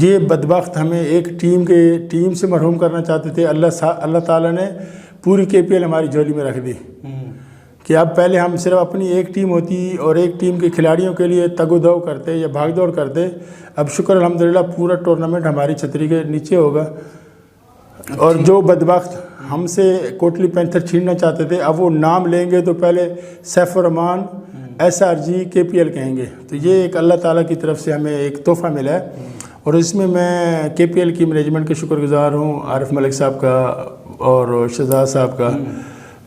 یہ بدبخت ہمیں ایک ٹیم سے محروم کرنا چاہتے تھے. اللہ تعالیٰ نے پوری KPL ہماری جھولی میں رکھ دی کہ اب پہلے ہم صرف اپنی ایک ٹیم ہوتی اور ایک ٹیم کے کھلاڑیوں کے لیے تگ و دو کرتے یا بھاگ دوڑ کرتے. اب شکر الحمدللہ پورا ٹورنامنٹ ہماری چھتری کے نیچے ہوگا. اور جو بدبخت ہم سے کوٹلی پینتھر چھیننا چاہتے تھے اب وہ نام لیں گے تو پہلے سیف الرحمان SRG KPL کہیں گے. تو یہ ایک اللہ تعالیٰ کی طرف سے ہمیں ایک تحفہ ملا ہے اور اس میں KPL کی مینجمنٹ کا شکر گزار ہوں, عارف ملک صاحب کا اور شہزاد صاحب کا.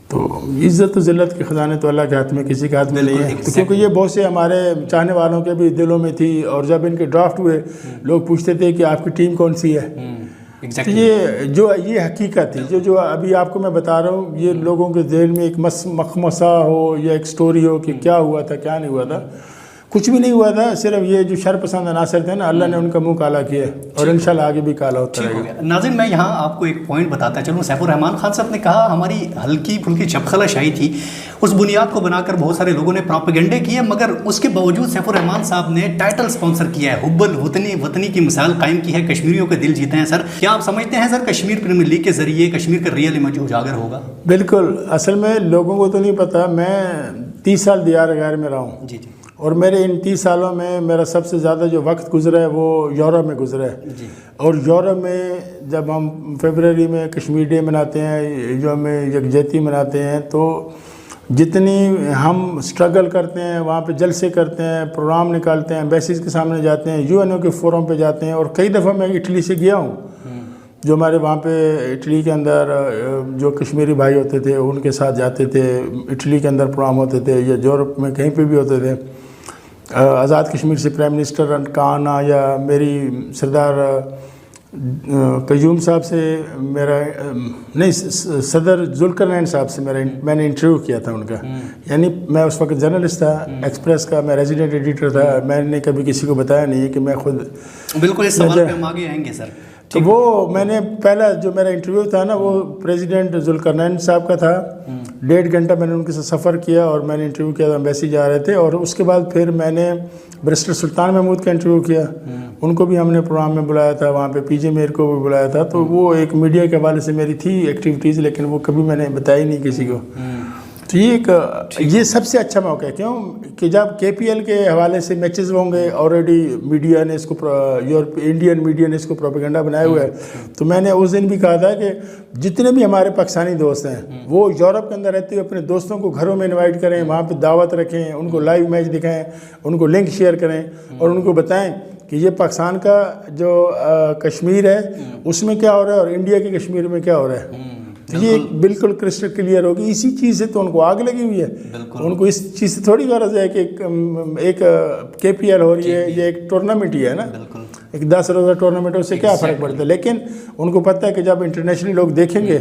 تو عزت و ذلت کے خزانے تو اللہ کے ہاتھ میں, کسی کے ہاتھ میں نہیں ہے. تو کیونکہ یہ بہت سے ہمارے چاہنے والوں کے بھی دلوں میں تھی اور جب ان کے ڈرافٹ ہوئے لوگ پوچھتے تھے کہ آپ کی ٹیم کون سی ہے. تو یہ حقیقت تھی جو ابھی آپ کو میں بتا رہا ہوں. یہ لوگوں کے ذہن میں ایک مخمصہ ہو یا ایک سٹوری ہو کہ کیا ہوا تھا کیا نہیں ہوا تھا. کچھ بھی نہیں ہوا تھا. صرف یہ جو شر پسند عناصر تھے نا, اللہ نے ان کا منہ کالا کیا ہے اور انشاءاللہ آگے بھی کالا ہوتا رہے گا. ناظرین میں یہاں آپ کو ایک پوائنٹ بتاتا چلوں. سیف الرحمان خان صاحب نے کہا ہماری ہلکی پھلکی چپخلا شاہی تھی, اس بنیاد کو بنا کر بہت سارے لوگوں نے پروپیگنڈے کیے, مگر اس کے باوجود سیف الرحمان صاحب نے ٹائٹل سپانسر کیا ہے, حب الوطنی وطنی کی مثال قائم کی ہے, کشمیریوں کے دل جیتے ہیں. سر کیا آپ سمجھتے ہیں سر کشمیر پریمیئر لیگ کے ذریعے کشمیر کا ریئل امیج اجاگر ہوگا؟ بالکل. اصل میں لوگوں کو تو نہیں پتا, میں 30 سال دیار غیر میں رہا ہوں. جی اور میرے ان 30 سالوں میں میرا سب سے زیادہ جو وقت گزرا ہے وہ یورپ میں گزرا ہے. اور یورپ میں جب ہم فیبرری میں کشمیر ڈے مناتے ہیں, جو ہمیں یکجہتی مناتے ہیں, تو جتنی ہم سٹرگل کرتے ہیں وہاں پہ جلسے کرتے ہیں, پروگرام نکالتے ہیں, ایمبیسیز کے سامنے جاتے ہیں, UN کے فورم پہ جاتے ہیں. اور کئی دفعہ میں اٹلی سے گیا ہوں, جو ہمارے وہاں پہ اٹلی کے اندر جو کشمیری بھائی ہوتے تھے ان کے ساتھ جاتے تھے. اٹلی کے اندر پروگرام ہوتے تھے یا یورپ میں کہیں پہ بھی ہوتے تھے. آزاد کشمیر سے پرائم منسٹر کا آنا یا میری سردار قیوم صاحب سے میرا نہیں صدر ذوالقرنین صاحب سے میں نے انٹرویو کیا تھا ان کا. یعنی میں اس وقت جرنلسٹ تھا, ایکسپریس کا میں ریزیڈنٹ ایڈیٹر تھا. میں نے کبھی کسی کو بتایا نہیں ہے کہ میں خود. بالکل اس سوال پہ ہم آگے آئیں گے سر. تو وہ میں نے پہلا جو میرا انٹرویو تھا نا وہ پریزیڈنٹ ذوالقرنین صاحب کا تھا. 1.5 گھنٹہ میں نے ان کے ساتھ سفر کیا اور میں نے انٹرویو کیا, ایمبیسی جا رہے تھے. اور اس کے بعد پھر میں نے بیرسٹر سلطان محمود کا انٹرویو کیا, ان کو بھی ہم نے پروگرام میں بلایا تھا, وہاں پہ PJ میر کو بھی بلایا تھا. تو وہ ایک میڈیا کے حوالے سے میری تھی ایکٹیویٹیز, لیکن وہ کبھی میں نے بتائی نہیں کسی کو. تو یہ سب سے اچھا موقع ہے. کیوں کہ جب KPL کے حوالے سے میچز ہوں گے, آلریڈی میڈیا نے اس کو انڈین میڈیا نے اس کو پروپیگنڈا بنایا ہوا ہے. تو میں نے اس دن بھی کہا تھا کہ جتنے بھی ہمارے پاکستانی دوست ہیں وہ یورپ کے اندر رہتے ہوئے اپنے دوستوں کو گھروں میں انوائٹ کریں, وہاں پہ دعوت رکھیں, ان کو لائیو میچ دکھائیں, ان کو لنک شیئر کریں اور ان کو بتائیں کہ یہ پاکستان کا جو کشمیر ہے اس میں کیا ہو رہا ہے اور انڈیا کے کشمیر میں کیا ہو رہا ہے. یہ بالکل کرسٹل کلیئر ہوگی. اسی چیز سے تو ان کو آگ لگی ہوئی ہے. ان کو اس چیز سے تھوڑی غرض ہے کہ ایک KPL ہو رہی ہے, یہ ایک ٹورنامنٹ ہی ہے نا, ایک 10 روزہ ٹورنامنٹ ہے, اس سے کیا فرق پڑتا ہے. لیکن ان کو پتہ ہے کہ جب انٹرنیشنلی لوگ دیکھیں گے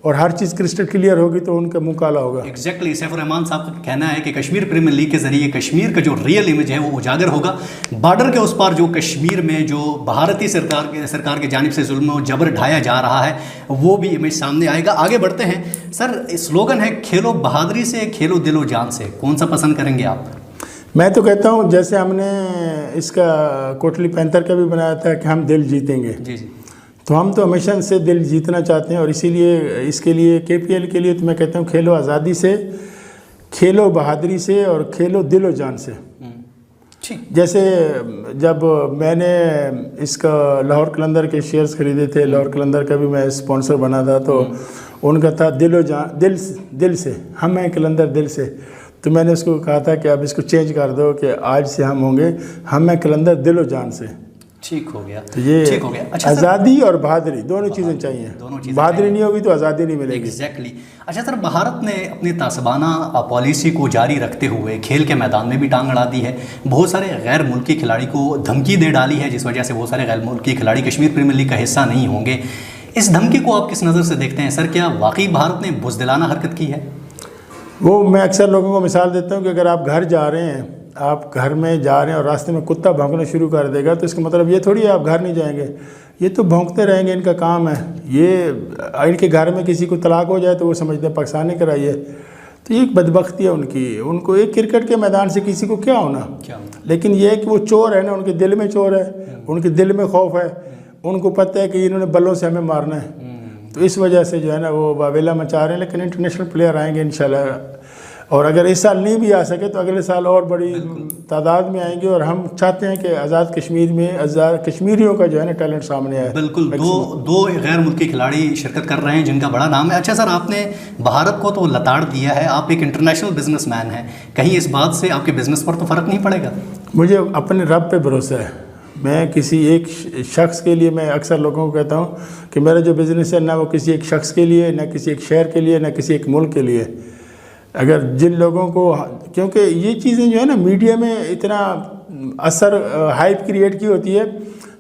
اور ہر چیز کرسٹل کلیئر ہوگی تو ان کا منہ کالا ہوگا. ایگزیکٹلی. سیف الرحمان صاحب کا کہنا ہے کہ کشمیر پریمیئر لیگ کے ذریعے کشمیر کا جو ریئل امیج ہے وہ اجاگر ہوگا. بارڈر کے اس پار جو کشمیر میں جو بھارتی سرکار کی جانب سے ظلم و جبر ڈھایا جا رہا ہے وہ بھی امیج سامنے آئے گا. آگے بڑھتے ہیں سر. سلوگن ہے کھیلو بہادری سے, کھیلو دل و جان سے. کون سا پسند کریں گے آپ؟ میں تو کہتا ہوں جیسے ہم نے اس کا کوٹلی پینتھر کا بھی بنایا تھا کہ ہم دل جیتیں گے. جی. تو ہم تو ہمیشہ سے دل جیتنا چاہتے ہیں اور اسی لیے اس کے لیے KPL کے لیے تو میں کہتا ہوں کھیلو آزادی سے, کھیلو بہادری سے اور کھیلو دل و جان سے. جیسے جب میں نے اس کا لاہور قلندر کے شیئرز خریدے تھے, لاہور قلندر کا بھی میں اسپانسر بنا تھا, تو ان کا تھا دل و جان, دل سے, ہم ہیں قلندر دل سے. تو میں نے اس کو کہا تھا کہ اب اس کو چینج کر دو کہ آج سے ہم ہوں گے ہم ہیں قلندر دل و جان سے. ٹھیک ہو گیا. تو یہ آزادی اور بہادری دونوں چیزیں چاہیے. بہادری نہیں ہوگی تو آزادی نہیں ملے گی. ایگزیکٹلی. اچھا سر, بھارت نے اپنی تعصبانہ پالیسی کو جاری رکھتے ہوئے کھیل کے میدان میں بھی ٹانگ اڑا دی ہے. بہت سارے غیر ملکی کھلاڑی کو دھمکی دے ڈالی ہے جس وجہ سے بہت سارے غیر ملکی کھلاڑی کشمیر پریمیئر لیگ کا حصہ نہیں ہوں گے. اس دھمکی کو آپ کس نظر سے دیکھتے ہیں سر؟ کیا واقعی بھارت نے بزدلانہ حرکت کی ہے؟ وہ میں اکثر لوگوں کو مثال دیتا ہوں کہ اگر آپ گھر جا رہے ہیں, آپ گھر میں جا رہے ہیں اور راستے میں کتا بھونکنا شروع کر دے گا تو اس کا مطلب یہ تھوڑی ہے آپ گھر نہیں جائیں گے. یہ تو بھونکتے رہیں گے, ان کا کام ہے. یہ ان کے گھر میں کسی کو طلاق ہو جائے تو وہ سمجھتے ہیں پاکستان نے کرائی ہے. تو یہ ایک بدبختی ہے ان کی. ان کو ایک کرکٹ کے میدان سے کسی کو کیا ہونا, لیکن یہ ہے کہ وہ چور ہے نا, ان کے دل میں چور ہے, ان کے دل میں خوف ہے, ان کو پتہ ہے کہ انہوں نے بلوں سے ہمیں مارنا ہے. تو اس وجہ سے جو ہے نا وہ واویلا مچا رہے ہیں. لیکن انٹرنیشنل پلیئر آئیں گے انشاءاللہ, اور اگر اس سال نہیں بھی آ سکے تو اگلے سال اور بڑی تعداد میں آئیں گے. اور ہم چاہتے ہیں کہ آزاد کشمیر میں کشمیریوں کا جو ہے نا ٹیلنٹ سامنے آئے. بالکل, دو غیر ملکی کھلاڑی شرکت کر رہے ہیں جن کا بڑا نام ہے. اچھا سر, آپ نے بھارت کو تو لتاڑ دیا ہے, آپ ایک انٹرنیشنل بزنس مین ہیں, کہیں اس بات سے آپ کے بزنس پر تو فرق نہیں پڑے گا؟ مجھے اپنے رب پہ بھروسہ ہے. میں کسی ایک شخص کے لیے, میں اکثر لوگوں کو کہتا ہوں کہ میرا جو بزنس ہے نہ وہ کسی ایک شخص کے لیے, نہ کسی ایک شہر کے لیے, نہ کسی ایک ملک کے لیے. اگر جن لوگوں کو, کیونکہ یہ چیزیں جو ہے نا میڈیا میں اتنا اثر ہائپ کریٹ کی ہوتی ہے.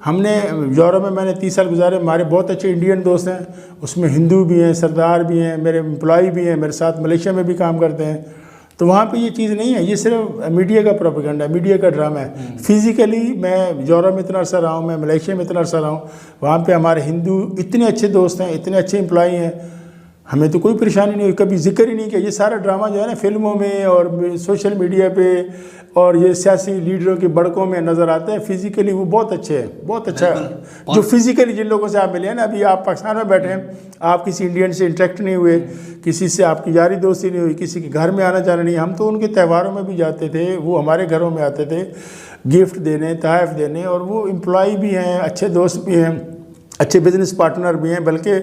ہم نے یورپ میں نے 30 سال گزارے, ہمارے بہت اچھے انڈین دوست ہیں, اس میں ہندو بھی ہیں, سردار بھی ہیں, میرے امپلائی بھی ہیں, میرے ساتھ ملیشیا میں بھی کام کرتے ہیں. تو وہاں پہ یہ چیز نہیں ہے, یہ صرف میڈیا کا پروپیگنڈا ہے, میڈیا کا ڈرامہ ہے. فزیکلی میں یورپ میں اتنا عرصہ رہا ہوں, میں ملیشیا میں اتنا عرصہ رہا ہوں, وہاں پہ ہمارے ہندو اتنے اچھے دوست ہیں, اتنے اچھے امپلائی ہیں, ہمیں تو کوئی پریشانی نہیں ہوئی, کبھی ذکر ہی نہیں کیا. یہ سارا ڈرامہ جو ہے نا فلموں میں اور سوشل میڈیا پہ اور یہ سیاسی لیڈروں کے بڑکوں میں نظر آتا ہے. فزیکلی وہ بہت اچھے ہیں, بہت اچھا. جو فزیکلی جن لوگوں سے آپ ملے ہیں نا, ابھی آپ پاکستان میں بیٹھے ہیں, آپ کسی انڈین سے انٹریکٹ نہیں ہوئے, کسی سے آپ کی یاری دوستی نہیں ہوئی, کسی کے گھر میں آنا جانا نہیں. ہم تو ان کے تہواروں میں بھی جاتے تھے, وہ ہمارے گھروں میں آتے تھے گفٹ دینے, تحائف دینے. اور وہ امپلائی بھی ہیں, اچھے دوست بھی ہیں, اچھے بزنس پارٹنر بھی ہیں. بلکہ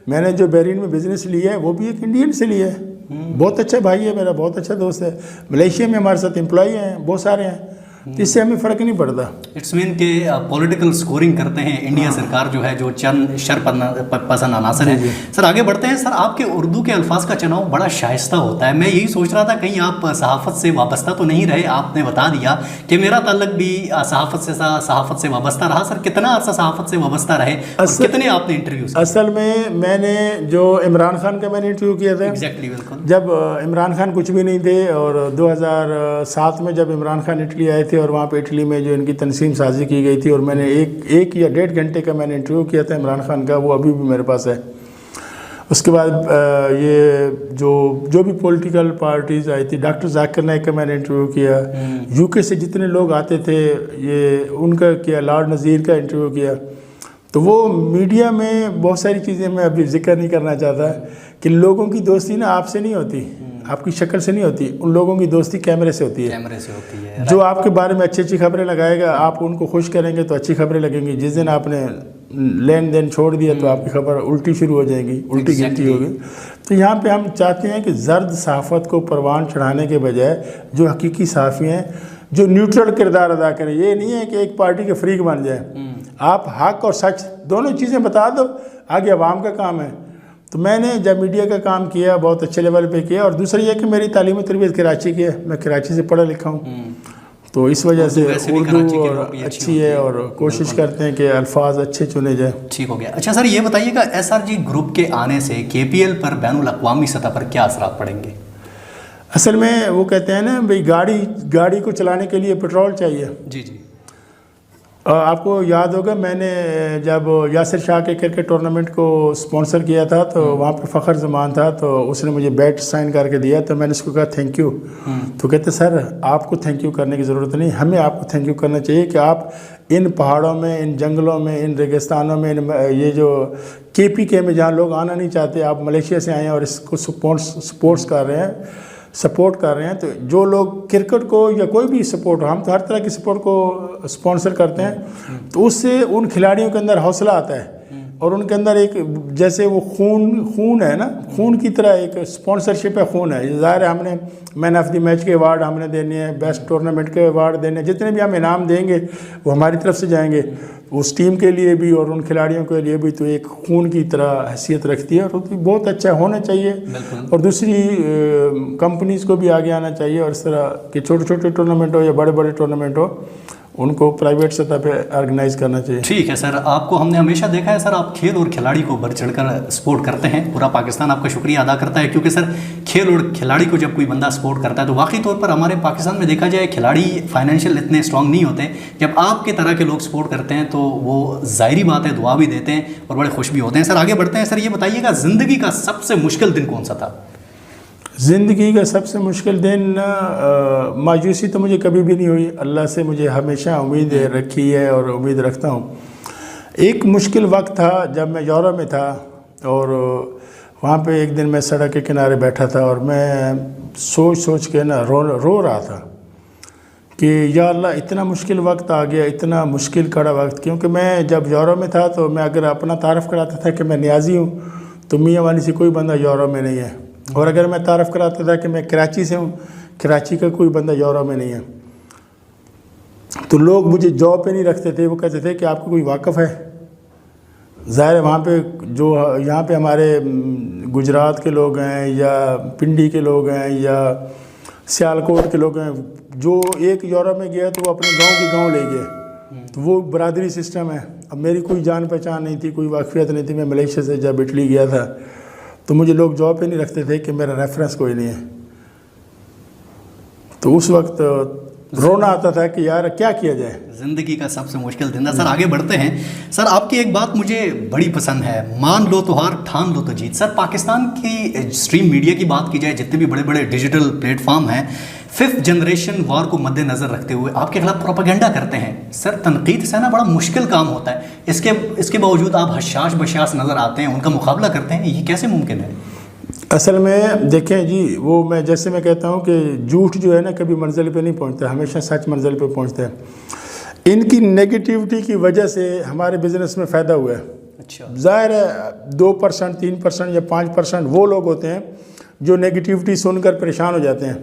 میں نے جو بحرین میں بزنس لیا ہے وہ بھی ایک انڈین سے لیا ہے. بہت اچھا بھائی ہے میرا, بہت اچھا دوست ہے. ملیشیا میں ہمارے ساتھ امپلائی ہیں, بہت سارے ہیں. تو اس سے ہمیں فرق نہیں پڑتا. اٹس مین کہ پولیٹیکل سکورنگ کرتے ہیں انڈیا سرکار جو ہے, جو چند شر پسند عناصر ہیں. سر آگے بڑھتے ہیں. سر آپ کے اردو کے الفاظ کا چناؤ بڑا شائستہ ہوتا ہے. میں یہی سوچ رہا تھا کہیں آپ صحافت سے وابستہ تو نہیں رہے. آپ نے بتا دیا کہ میرا تعلق بھی صحافت سے وابستہ رہا. سر کتنا عرصہ صحافت سے وابستہ رہے, کتنے آپ نے انٹرویوز؟ اصل میں نے جو عمران خان کا میں نے انٹرویو کیا تھا, ایگزیکٹلی, بالکل, جب عمران خان کچھ بھی نہیں تھے, اور 2007 میں جب عمران خان اٹلی آئے تھے, اور وہاں پہ اٹلی میں جو ان کی تنظیم سازی کی گئی تھی, اور میں نے ایک یا 1.5 گھنٹے کا میں نے انٹرویو کیا تھا عمران خان کا, وہ ابھی بھی میرے پاس ہے. اس کے بعد یہ جو بھی پولیٹیکل پارٹیز آئی تھی, ڈاکٹر ذاکر نائک کا میں نے انٹرویو کیا, یو کے سے جتنے لوگ آتے تھے یہ ان کا کیا, لارڈ نذیر کا انٹرویو کیا. تو وہ میڈیا میں بہت ساری چیزیں میں ابھی ذکر نہیں کرنا چاہتا کہ لوگوں کی دوستی نا آپ سے نہیں ہوتی, آپ کی شکل سے نہیں ہوتی. ان لوگوں کی دوستی کیمرے سے ہوتی ہے. جو آپ کے بارے میں اچھی خبریں لگائے گا, آپ ان کو خوش کریں گے تو اچھی خبریں لگیں گی. جس دن آپ نے لین دین چھوڑ دیا تو آپ کی خبر الٹی شروع ہو جائیں گی, الٹی گنتی ہوگی. تو یہاں پہ ہم چاہتے ہیں کہ زرد صحافت کو پروان چڑھانے کے بجائے جو حقیقی صحافی ہیں, جو نیوٹرل کردار ادا کریں. یہ نہیں ہے کہ ایک پارٹی کے فریق بن جائیں. آپ حق اور سچ دونوں چیزیں بتا دو, آگے عوام کا کام ہے. تو میں نے جب میڈیا کا کام کیا بہت اچھے لیول پہ کیا. اور دوسری یہ کہ میری تعلیم و تربیت کراچی کی ہے, میں کراچی سے پڑھا لکھا ہوں, تو اس وجہ سے اردو اور اچھی ہے, اور کوشش کرتے ہیں کہ الفاظ اچھے چنے جائیں. ٹھیک ہو گیا. اچھا سر یہ بتائیے گا, SRG گروپ کے آنے سے KPL پر بین الاقوامی سطح پر کیا اثرات پڑیں گے؟ اصل میں وہ کہتے ہیں نا بھائی گاڑی کو چلانے کے لیے پیٹرول چاہیے. جی جی. آپ کو یاد ہوگا میں نے جب یاسر شاہ کے کرکٹ ٹورنامنٹ کو سپانسر کیا تھا تو وہاں پہ فخر زمان تھا, تو اس نے مجھے بیٹ سائن کر کے دیا. تو میں نے اس کو کہا تھینک یو. تو کہتے سر آپ کو تھینک یو کرنے کی ضرورت نہیں, ہمیں آپ کو تھینک یو کرنا چاہیے کہ آپ ان پہاڑوں میں, ان جنگلوں میں, ان ریگستانوں میں, یہ جو KPK میں جہاں لوگ آنا نہیں چاہتے, آپ ملیشیا سے آئے ہیں اور اس کو سپورٹ کر رہے ہیں. تو جو لوگ کرکٹ کو یا کوئی بھی سپورٹ ہو, ہم تو ہر طرح کی سپورٹ کو سپانسر کرتے ہیں, تو اس سے ان کھلاڑیوں کے اندر حوصلہ آتا ہے, اور ان کے اندر ایک جیسے وہ خون ہے نا, خون کی طرح ایک سپانسرشپ ہے, خون ہے. ظاہر ہے ہم نے مین آف دی میچ کے ایوارڈ ہم نے دینے ہیں, بیسٹ ٹورنامنٹ کے ایوارڈ دینے ہیں, جتنے بھی ہم انعام دیں گے وہ ہماری طرف سے جائیں گے, اس ٹیم کے لیے بھی اور ان کھلاڑیوں کے لیے بھی. تو ایک خون کی طرح حیثیت رکھتی ہے, اور بہت اچھا ہونا چاہیے. اور دوسری کمپنیز کو بھی آگے آنا چاہیے, اور اس طرح کہ چھوٹے چھوٹے ٹورنامنٹ ہو یا بڑے بڑے ٹورنامنٹ ہو, ان کو پرائیویٹ سطح پہ آرگنائز کرنا چاہیے. ٹھیک ہے سر, آپ کو ہم نے ہمیشہ دیکھا ہے سر, آپ کھیل اور کھلاڑی کو بڑھ چڑھ کر سپورٹ کرتے ہیں. پورا پاکستان آپ کا شکریہ ادا کرتا ہے, کیونکہ سر کھیل اور کھلاڑی کو جب کوئی بندہ سپورٹ کرتا ہے تو واقعی طور پر ہمارے پاکستان میں دیکھا جائے کھلاڑی فائنینشیل اتنے اسٹرانگ نہیں ہوتے. جب آپ کے طرح کے لوگ سپورٹ کرتے ہیں تو وہ ظاہری بات ہے دعا بھی دیتے ہیں اور بڑے خوش بھی ہوتے ہیں. سر آگے بڑھتے ہیں. سر یہ بتائیے گا زندگی کا سب سے مشکل دن کون سا تھا؟ زندگی کا سب سے مشکل دن مایوسی تو مجھے کبھی بھی نہیں ہوئی. اللہ سے مجھے ہمیشہ امید رکھی ہے اور امید رکھتا ہوں. ایک مشکل وقت تھا جب میں یورپ میں تھا اور وہاں پہ ایک دن میں سڑک کے کنارے بیٹھا تھا اور میں سوچ کے نا رو رہا تھا کہ یا اللہ اتنا مشکل وقت آ گیا, اتنا مشکل کڑا وقت. کیونکہ میں جب یورپ میں تھا تو میں اگر اپنا تعارف کراتا تھا کہ میں نیازی ہوں تو میاں والی سے کوئی بندہ یورپ میں نہیں ہے, اور اگر میں تعارف کراتا تھا کہ میں کراچی سے ہوں, کراچی کا کوئی بندہ یورپ میں نہیں ہے. تو لوگ مجھے جاب پہ نہیں رکھتے تھے, وہ کہتے تھے کہ آپ کو کوئی واقف ہے. ظاہر ہے وہاں پہ جو یہاں پہ ہمارے گجرات کے لوگ ہیں یا پنڈی کے لوگ ہیں یا سیالکوٹ کے لوگ ہیں, جو ایک یورپ میں گیا تو وہ اپنے گاؤں کے گاؤں لے گئے, تو وہ برادری سسٹم ہے. اب میری کوئی جان پہچان نہیں تھی, کوئی واقفیت نہیں تھی. میں ملیشیا سے جب اٹلی گیا تھا تو مجھے لوگ جاب پہ نہیں رکھتے تھے کہ میرا ریفرنس کوئی نہیں ہے. تو اس وقت رونا آتا تھا کہ یار کیا کیا جائے. زندگی کا سب سے مشکل دن تھا. سر آگے بڑھتے ہیں. سر آپ کی ایک بات مجھے بڑی پسند ہے, مان لو تو ہار ٹھان لو تو جیت. سر پاکستان کی اسٹریم میڈیا کی بات کی جائے, جتنے بھی بڑے بڑے ڈیجیٹل پلیٹ فارم ہیں, 5th جنریشن وار کو مد نظر رکھتے ہوئے آپ کے خلاف پروپیگنڈا کرتے ہیں. سر تنقید سہنا بڑا مشکل کام ہوتا ہے, اس کے باوجود آپ حشاش بشاش نظر آتے ہیں, ان کا مقابلہ کرتے ہیں, یہ کیسے ممکن ہے؟ اصل میں دیکھیں جی, وہ میں جیسے میں کہتا ہوں کہ جھوٹ جو ہے نا کبھی منزل پہ نہیں پہنچتا, ہمیشہ سچ منزل پہ پہنچتا ہے. ان کی نیگیٹیوٹی کی وجہ سے ہمارے بزنس میں فائدہ ہوا ہے. اچھا, ظاہر ہے 2%, 3% یا 5% وہ لوگ ہوتے ہیں جو نیگیٹیوٹی سن کر پریشان ہو جاتے ہیں.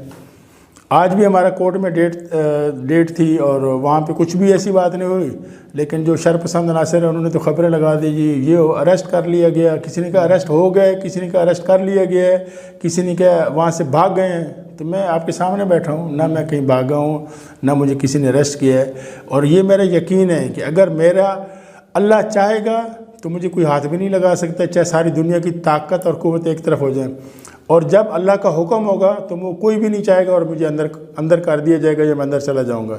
آج بھی ہمارا کورٹ میں ڈیٹ تھی اور وہاں پہ کچھ بھی ایسی بات نہیں ہوئی, لیکن جو شرپسند عناصر ہیں انہوں نے تو خبریں لگا دی جی یہ اریسٹ کر لیا گیا, کسی نے کہا اریسٹ ہو گئے, کسی نے کہا اریسٹ کر لیا گیا ہے, کسی نے کہا وہاں سے بھاگ گئے ہیں. تو میں آپ کے سامنے بیٹھا ہوں, نہ میں کہیں بھاگا ہوں نہ مجھے کسی نے اریسٹ کیا ہے. اور یہ میرا یقین ہے کہ اگر میرا اللہ چاہے گا تو مجھے کوئی ہاتھ بھی نہیں لگا سکتا, چاہے ساری دنیا کی طاقت اور قوت ایک طرف ہو جائیں. اور جب اللہ کا حکم ہوگا تو وہ کوئی بھی نہیں چاہے گا اور مجھے اندر کر دیا جائے گا یا میں اندر چلا جاؤں گا.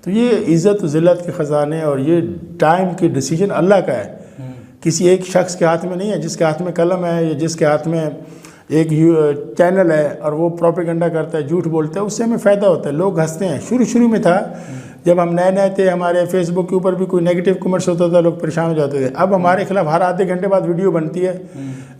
تو یہ عزت و ذلت کے خزانے اور یہ ٹائم کی ڈیسیجن اللہ کا ہے, کسی ایک شخص کے ہاتھ میں نہیں ہے. جس کے ہاتھ میں قلم ہے یا جس کے ہاتھ میں ایک چینل ہے اور وہ پروپیگنڈا کرتا ہے, جھوٹ بولتا ہے, اس سے ہمیں فائدہ ہوتا ہے. لوگ ہنستے ہیں. شروع میں تھا جب ہم نئے تھے, ہمارے فیس بک کے اوپر بھی کوئی نیگیٹو کمنٹس ہوتا تھا, لوگ پریشان ہو جاتے تھے. اب ہمارے خلاف ہر آدھے گھنٹے بعد ویڈیو بنتی ہے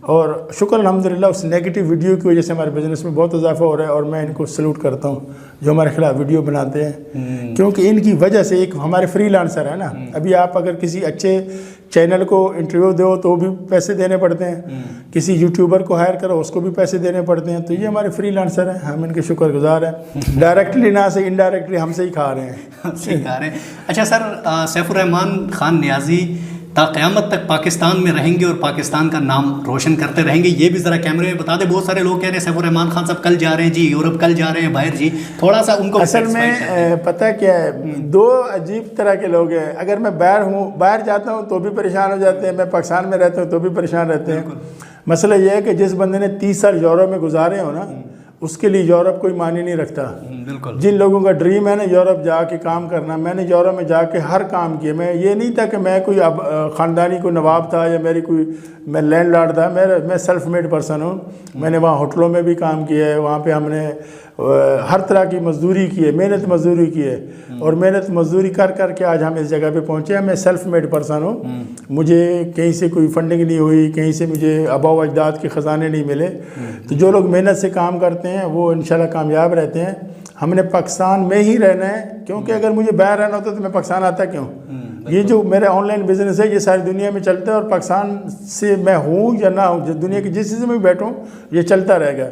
اور شکر الحمدللہ اس نیگیٹو ویڈیو کی وجہ سے ہمارے بزنس میں بہت اضافہ ہو رہا ہے. اور میں ان کو سلوٹ کرتا ہوں جو ہمارے خلاف ویڈیو بناتے ہیں, کیونکہ ان کی وجہ سے ایک ہمارے فری لانسر ہے نا. ابھی آپ اگر کسی اچھے چینل کو انٹرویو دو تو بھی پیسے دینے پڑتے ہیں, کسی یوٹیوبر کو ہائر کرو اس کو بھی پیسے دینے پڑتے ہیں. تو یہ ہمارے فری لانسر ہیں, ہم ان کے شکر گزار ہیں. ڈائریکٹلی نہ سے انڈائریکٹلی ہم سے ہی کھا رہے ہیں. اچھا سر, سیف الرحمان خان نیازی تا قیامت تک پاکستان میں رہیں گے اور پاکستان کا نام روشن کرتے رہیں گے, یہ بھی ذرا کیمرے میں بتا دیں. بہت سارے لوگ کہہ رہے ہیں سیف الرحمان خان صاحب کل جا رہے ہیں جی یورپ, کل جا رہے ہیں باہر جی, تھوڑا سا ان کو. اصل میں پتہ کیا ہے, دو عجیب طرح کے لوگ ہیں. اگر میں باہر جاتا ہوں تو بھی پریشان ہو جاتے ہیں, میں پاکستان میں رہتا ہوں تو بھی پریشان رہتے ہیں. مسئلہ یہ ہے کہ جس بندے نے 30 سال یورپ میں گزارے ہو نا, اس کے لیے یورپ کوئی معنی نہیں رکھتا. بالکل. جن لوگوں کا ڈریم ہے نا یورپ جا کے کام کرنا, میں نے یورپ میں جا کے ہر کام کیا. میں یہ نہیں تھا کہ میں کوئی خاندانی کوئی نواب تھا یا میں لینڈ لارڈ تھا. میں سیلف میڈ پرسن ہوں. میں نے وہاں ہوٹلوں میں بھی کام کیا ہے, وہاں پہ ہم نے ہر طرح کی مزدوری کی ہے, محنت مزدوری کی ہے, اور محنت مزدوری کر کے آج ہم اس جگہ پہ پہنچے ہیں. میں سیلف میڈ پرسن ہوں. مجھے کہیں سے کوئی فنڈنگ نہیں ہوئی, کہیں سے مجھے آباء و اجداد کے خزانے نہیں ملے. تو جو لوگ محنت سے کام کرتے ہیں وہ انشاءاللہ کامیاب رہتے ہیں. ہم نے پاکستان میں ہی رہنا ہے, کیونکہ اگر مجھے باہر رہنا ہوتا تو میں پاکستان آتا کیوں. یہ جو میرا آن لائن بزنس ہے یہ ساری دنیا میں چلتا ہے, اور پاکستان سے میں ہوں یا نہ ہوں, دنیا کی جس چیز میں بیٹھوں یہ چلتا رہے گا.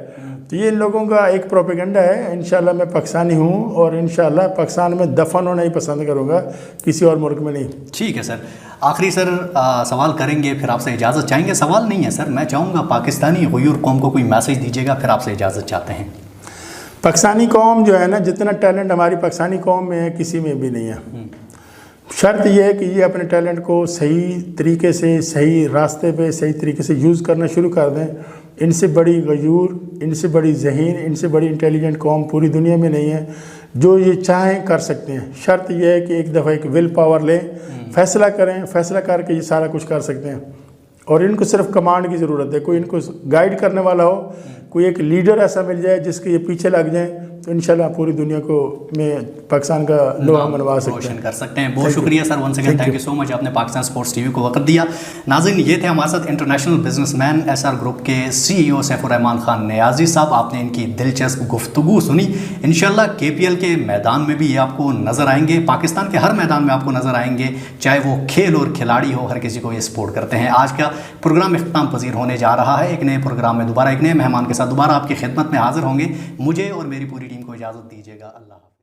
تو یہ ان لوگوں کا ایک پروپیگنڈا ہے. انشاءاللہ میں پاکستانی ہوں اور انشاءاللہ پاکستان میں دفن ہونا ہی پسند کروں گا, کسی اور ملک میں نہیں. ٹھیک ہے سر. آخری سر سوال کریں گے پھر آپ سے اجازت چاہیں گے. سوال نہیں ہے سر, میں چاہوں گا پاکستانی غیور قوم کو کوئی میسیج دیجیے گا, پھر آپ سے اجازت چاہتے ہیں. پاکستانی قوم جو ہے نا, جتنا ٹیلنٹ ہماری پاکستانی قوم میں ہے کسی میں بھی نہیں ہے. شرط یہ ہے کہ یہ اپنے ٹیلنٹ کو صحیح طریقے سے, صحیح راستے پہ, صحیح طریقے سے یوز کرنا شروع کر دیں. ان سے بڑی غیور, ان سے بڑی ذہین, ان سے بڑی انٹیلیجنٹ قوم پوری دنیا میں نہیں ہے. جو یہ چاہیں کر سکتے ہیں. شرط یہ ہے کہ ایک دفعہ ایک ول پاور لیں, فیصلہ کریں, فیصلہ کر کے یہ سارا کچھ کر سکتے ہیں. اور ان کو صرف کمانڈ کی ضرورت ہے, کوئی ان کو گائیڈ کرنے والا ہو, کوئی ایک لیڈر ایسا مل جائے جس کے یہ پیچھے لگ جائیں تو انشاءاللہ پوری دنیا کو میں پاکستان کا لوہا منوا روشن کر سکتے ہیں. بہت شکریہ sir, once again thank you so much, آپ نے پاکستان اسپورٹس ٹی وی کو وقت دیا. ناظرین, یہ تھے ہمارے ساتھ international business man S R group کے سی ای او سیف الرحمان خان نیازی صاحب. آپ نے ان کی دلچسپ گفتگو سنی. انشاءاللہ کے پی ایل کے میدان میں بھی یہ آپ کو نظر آئیں گے, پاکستان کے ہر میدان میں آپ کو نظر آئیں گے, چاہے وہ کھیل اور کھلاڑی ہو, ہر کسی کو یہ سپورٹ کرتے ہیں. آج کا پروگرام اختتام پذیر ہونے جا رہا ہے. ایک نئے پروگرام میں دوبارہ ایک نئے مہمان کے ساتھ دوبارہ آپ کی خدمت میں حاضر ہوں گے. مجھے اور میری پوری ٹیم کو اجازت دیجیے گا. اللہ حافظ.